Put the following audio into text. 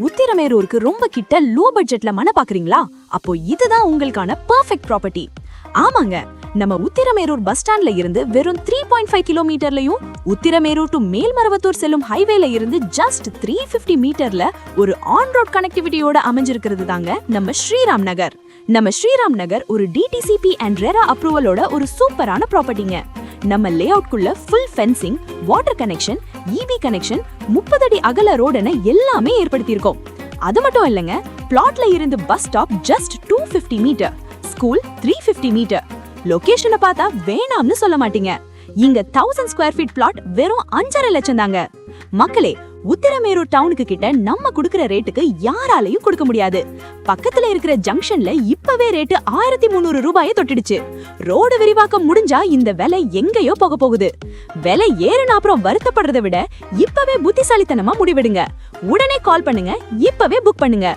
உத்திரமேரூருக்கு ரொம்ப கிட்ட லோ பட்ஜெட்ல மன பாக்குறீங்களா? அப்போ இதுதான் உங்களுக்கான பெர்ஃபெக்ட் ப்ராப்பர்ட்டி. ஆமாங்க, நம்ம உத்திரமேரூர் பஸ் ஸ்டாண்ட்ல இருந்து வெறும் 3.5 கிலோமீட்டர்லயும் உத்திரமேரூர் டு மேல்மருவத்தூர் செல்லும் ஹைவேல இருந்து ஜஸ்ட் 350 மீட்டர்ல ஒரு ஆன் ரோட் கனெக்டிவிட்டியோட அமைஞ்சிருக்கிறது தாங்க நம்ம ஸ்ரீராம் நகர். நம்ம ஸ்ரீராம் நகர் ஒரு டிடிசிபி அண்ட் ரெரா அப்ரூவலோட ஒரு சூப்பரான ப்ராப்பர்ட்டிங்க. நம்ம லே அவுட்குள்ள full fencing, water connection, EB connection, 30 அடி அகல ரோடுன்னு எல்லாமே ஏற்படுத்தியிருக்கோம். அது மட்டும் இல்லைங்க, பிளாட்ல இருந்து bus stop just 250 metre, school 350 metre. லொகேஷனை பார்த்தா வேணாம்னு சொல்ல மாட்டீங்க. இங்க 1000 ஸ்கொயர் ஃபீட் பிளாட் வெறும் 5.5 லட்சம் தாங்க. மக்களே, உத்திரமேரூர் டவுனுக்கு கிட்ட நம்ம குடுக்கிற ரேட்டுக்கு யாராலையும் கொடுக்க முடியாது. பக்கத்துல இருக்கிற ஜங்ஷன்ல இப்பவே ரேட்டு 1300 ரூபாயை தொட்டுடுச்சு. ரோடு விரிவாக்கம் முடிஞ்சா இந்த விலை எங்கேயோ போக போகுது. விலை ஏறுன அப்புறம் வருத்தப்படுறதை விட இப்பவே புத்திசாலித்தனமா முடிவெடுங்க. உடனே கால் பண்ணுங்க, இப்பவே புக் பண்ணுங்க.